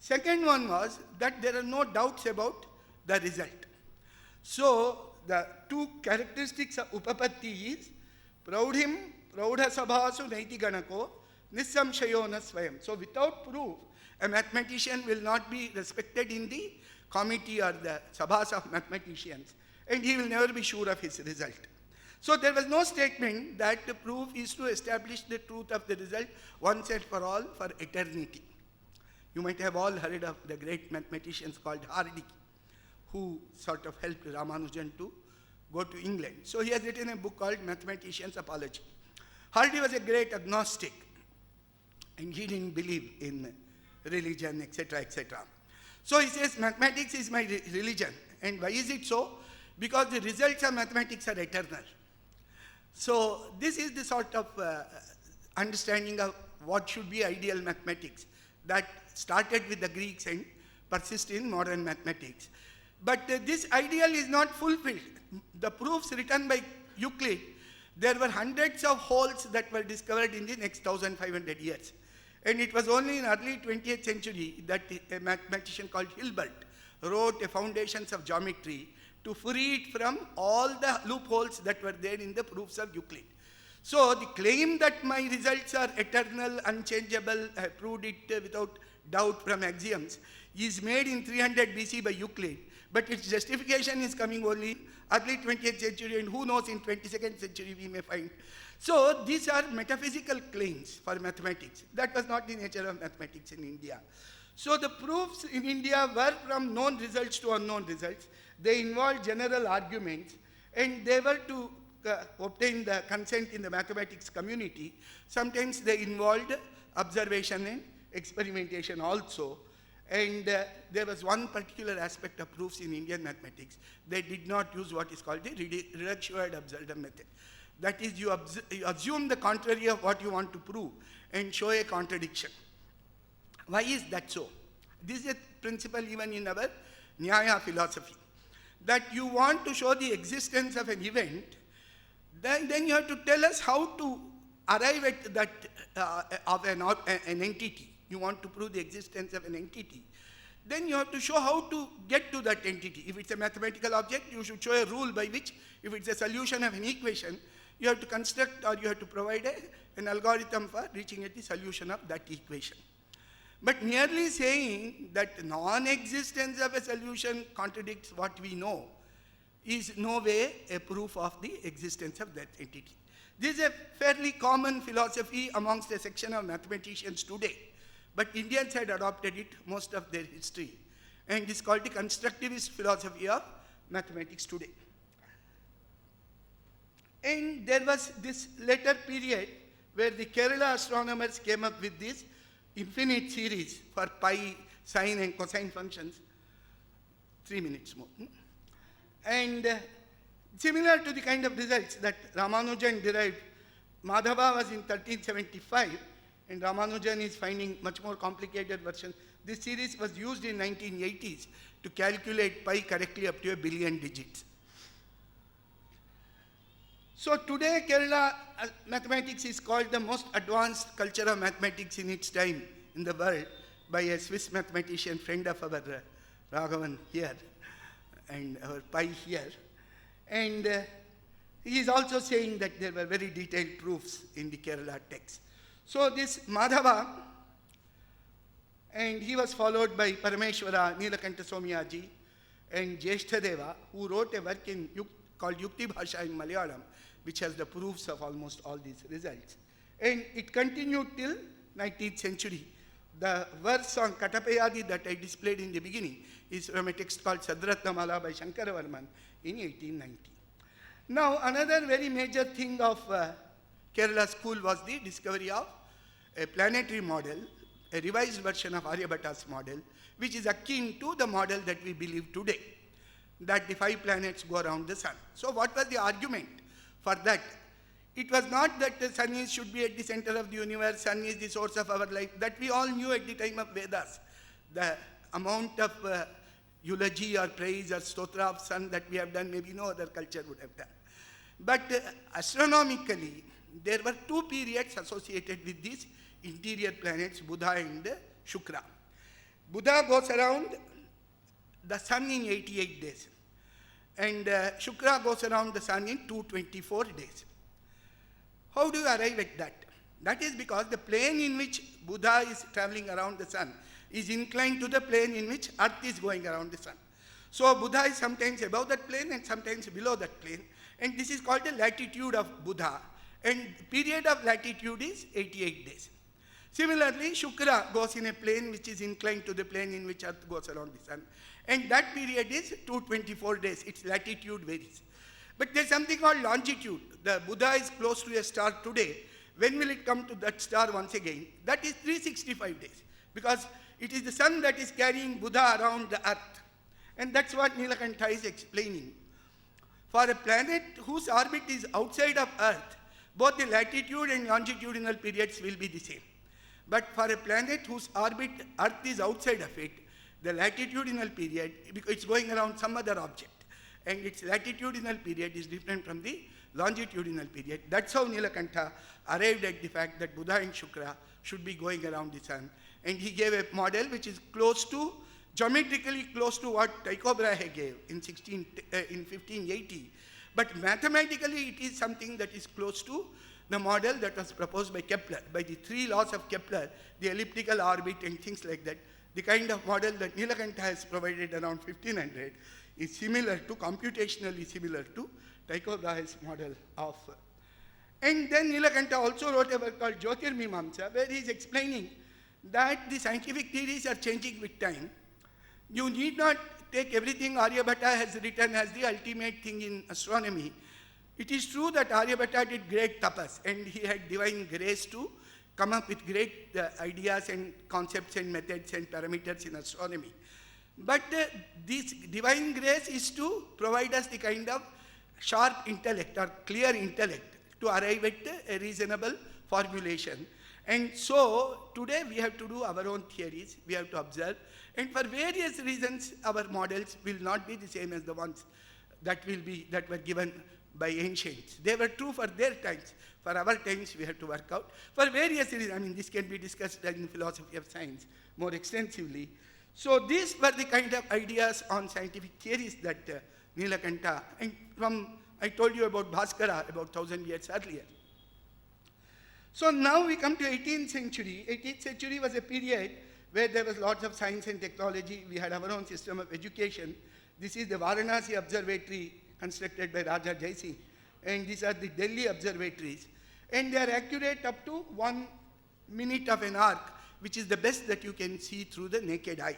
Second one was that there are no doubts about the result. So the two characteristics of Upapatti is Praudhim, Praudhasabhasu Naitiganako, Nissamshayo na Swayam. So without proof, a mathematician will not be respected in the committee or the sabhas of mathematicians, and he will never be sure of his result. So there was no statement that the proof is to establish the truth of the result once and for all for eternity. You might have all heard of the great mathematicians called Hardy, who sort of helped Ramanujan to go to England. So he has written a book called Mathematician's Apology. Hardy was a great agnostic, and he didn't believe in religion, etc., etc. So he says, mathematics is my religion. And why is it so? Because the results of mathematics are eternal. So this is the sort of understanding of what should be ideal mathematics that started with the Greeks and persists in modern mathematics. But this ideal is not fulfilled. The proofs written by Euclid, there were hundreds of holes that were discovered in the next 1,500 years. And it was only in early 20th century that a mathematician called Hilbert wrote a Foundations of Geometry to free it from all the loopholes that were there in the proofs of Euclid. So the claim that my results are eternal, unchangeable, I proved it without doubt from axioms, is made in 300 BC by Euclid, but its justification is coming only early 20th century, and who knows, in 22nd century we may find. So these are metaphysical claims for mathematics. That was not the nature of mathematics in India. So the proofs in India were from known results to unknown results. They involved general arguments, and they were to obtain the consent in the mathematics community. Sometimes they involved observation and experimentation also. And there was one particular aspect of proofs in Indian mathematics. They did not use what is called the reductio ad absurdum method. That is, you assume the contrary of what you want to prove and show a contradiction. Why is that so? This is a principle even in our Nyaya philosophy. That you want to show the existence of an event, then you have to tell us how to arrive at that of an entity. You want to prove the existence of an entity. Then you have to show how to get to that entity. If it's a mathematical object, you should show a rule by which, if it's a solution of an equation, you have to construct or you have to provide an algorithm for reaching at the solution of that equation. But merely saying that non-existence of a solution contradicts what we know is no way a proof of the existence of that entity. This is a fairly common philosophy amongst a section of mathematicians today. But Indians had adopted it most of their history. And it is called the constructivist philosophy of mathematics today. And there was this later period where the Kerala astronomers came up with this infinite series for pi, sine and cosine functions. 3 minutes more. And similar to the kind of results that Ramanujan derived, Madhava was in 1375, and Ramanujan is finding much more complicated version. This series was used in 1980s to calculate pi correctly up to 1 billion digits. So today Kerala mathematics is called the most advanced culture of mathematics in its time in the world by a Swiss mathematician, friend of our Raghavan here and our pi here. And he is also saying that there were very detailed proofs in the Kerala text. So this Madhava, and he was followed by Parameshwara, Nilakanta Somyaji, and Jeshtadeva, who wrote a work called Yukti Bhasha in Malayalam, which has the proofs of almost all these results. And it continued till 19th century. The verse on Katapayadi that I displayed in the beginning is from a text called Sadratnamala by Shankaravarman in 1890. Now, another very major thing of Kerala school was the discovery of a planetary model, a revised version of Aryabhata's model, which is akin to the model that we believe today, that the 5 planets go around the sun. So what was the argument for that? It was not that the sun should be at the center of the universe, sun is the source of our life. That we all knew at the time of Vedas. The amount of eulogy or praise or stotra of sun that we have done, maybe no other culture would have done. But astronomically, there were 2 periods associated with these interior planets, Buddha and Shukra. Buddha goes around the sun in 88 days. And Shukra goes around the sun in 224 days. How do you arrive at that? That is because the plane in which Buddha is traveling around the sun is inclined to the plane in which Earth is going around the sun. So Buddha is sometimes above that plane and sometimes below that plane. And this is called the latitude of Buddha. And period of latitude is 88 days. Similarly, Shukra goes in a plane which is inclined to the plane in which Earth goes around the sun. And that period is 224 days. Its latitude varies. But there's something called longitude. The Buddha is close to a star today. When will it come to that star once again? That is 365 days. Because it is the sun that is carrying Buddha around the Earth. And that's what Nilakantha is explaining. For a planet whose orbit is outside of Earth, both the latitude and longitudinal periods will be the same. But for a planet whose orbit, Earth is outside of it, the latitudinal period, because it's going around some other object, and its latitudinal period is different from the longitudinal period. That's how Nilakantha arrived at the fact that Buddha and Shukra should be going around the sun. And he gave a model which is close to, geometrically close to what Tycho Brahe gave in 1580. But mathematically it is something that is close to the model that was proposed by Kepler, by the 3 laws of Kepler, the elliptical orbit and things like that. The kind of model that Nilakantha has provided around 1500 is similar to, computationally similar to Tycho Brahe's model of. And then Nilakantha also wrote a work called Jyotirmimamsa, where he is explaining that the scientific theories are changing with time. You need not take everything Aryabhata has written as the ultimate thing in astronomy. It is true that Aryabhata did great tapas and he had divine grace to come up with great ideas and concepts and methods and parameters in astronomy. But this divine grace is to provide us the kind of sharp intellect or clear intellect to arrive at a reasonable formulation. And so today we have to do our own theories, we have to observe, and for various reasons our models will not be the same as the ones that were given by ancients. They were true for their times. For our times we have to work out. For various reasons, I mean this can be discussed in philosophy of science more extensively. So these were the kind of ideas on scientific theories that Nilakantha, and I told you about Bhaskara about 1000 years earlier. So now we come to 18th century. 18th century was a period where there was lots of science and technology. We had our own system of education. This is the Varanasi Observatory constructed by Raja Jai Singh. And these are the Delhi observatories. And they are accurate up to 1 minute of an arc, which is the best that you can see through the naked eye.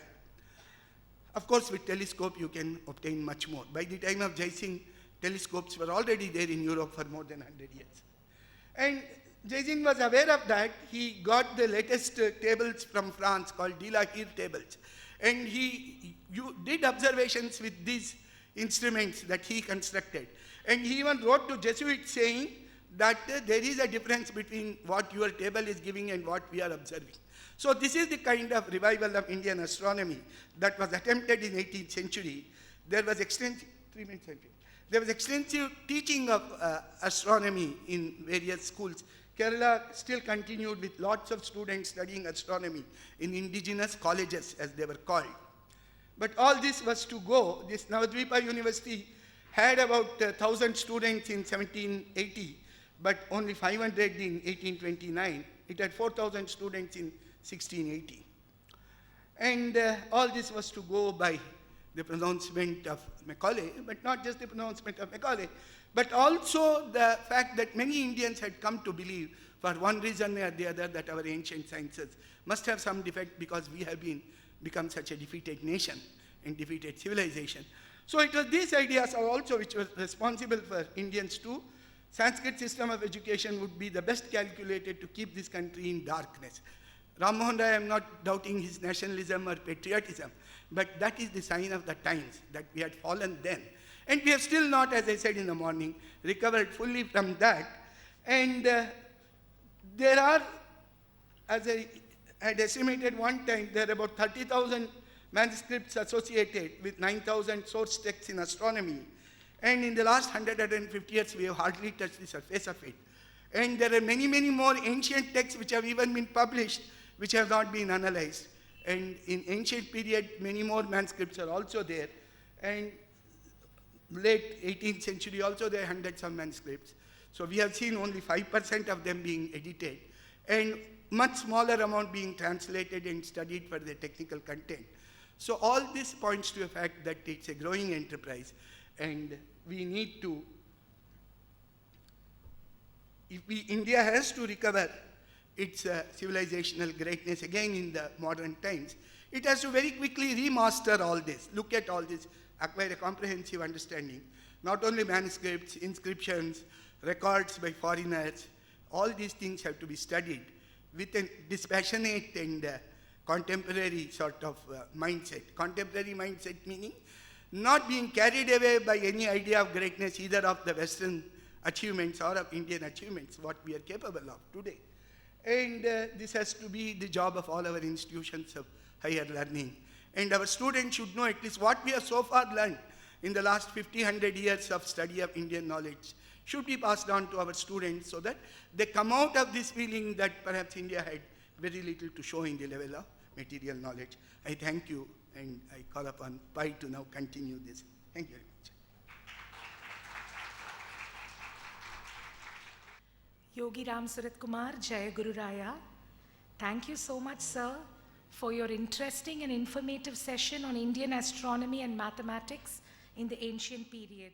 Of course, with telescope you can obtain much more. By the time of Jai Singh, telescopes were already there in Europe for more than 100 years. And Jai Singh was aware of that. He got the latest tables from France called De la Hire tables. And he did observations with these instruments that he constructed. And he even wrote to Jesuits saying that there is a difference between what your table is giving and what we are observing. So this is the kind of revival of Indian astronomy that was attempted in 18th century. There was extensive teaching of astronomy in various schools. Kerala still continued with lots of students studying astronomy in indigenous colleges, as they were called. But all this was to go. This Navadvipa University had about 1,000 students in 1780, but only 500 in 1829. It had 4,000 students in 1680. And all this was to go by the pronouncement of Macaulay, but not just the pronouncement of Macaulay, but also the fact that many Indians had come to believe, for one reason or the other, that our ancient sciences must have some defect because we have become such a defeated nation and defeated civilization. So it was these ideas also which were responsible for Indians to Sanskrit system of education would be the best calculated to keep this country in darkness. Ram Mohan Rai, I am not doubting his nationalism or patriotism, but that is the sign of the times, that we had fallen then. And we have still not, as I said in the morning, recovered fully from that. And there are, as I had estimated one time, there are about 30,000 manuscripts associated with 9,000 source texts in astronomy. And in the last 150 years, we have hardly touched the surface of it. And there are many, many more ancient texts which have even been published, which have not been analyzed. And in ancient period, many more manuscripts are also there. And late 18th century also, there are hundreds of manuscripts. So we have seen only 5% of them being edited, and much smaller amount being translated and studied for their technical content. So all this points to the fact that it's a growing enterprise, and we need to, India has to recover its civilizational greatness again in the modern times. It has to very quickly remaster all this, look at all this, acquire a comprehensive understanding. Not only manuscripts, inscriptions, records by foreigners, all these things have to be studied with a dispassionate and contemporary sort of mindset. Contemporary mindset meaning not being carried away by any idea of greatness, either of the Western achievements or of Indian achievements, what we are capable of today. And this has to be the job of all our institutions of higher learning. And our students should know at least what we have so far learned in the last 50, 100 years of study of Indian knowledge should be passed on to our students so that they come out of this feeling that perhaps India had very little to show in the level of material knowledge. I thank you, and I call upon Pai to now continue this. Thank you very much. Yogi Ramsuratkumar, Jaya Guru Raya. Thank you so much, sir, for your interesting and informative session on Indian astronomy and mathematics in the ancient period.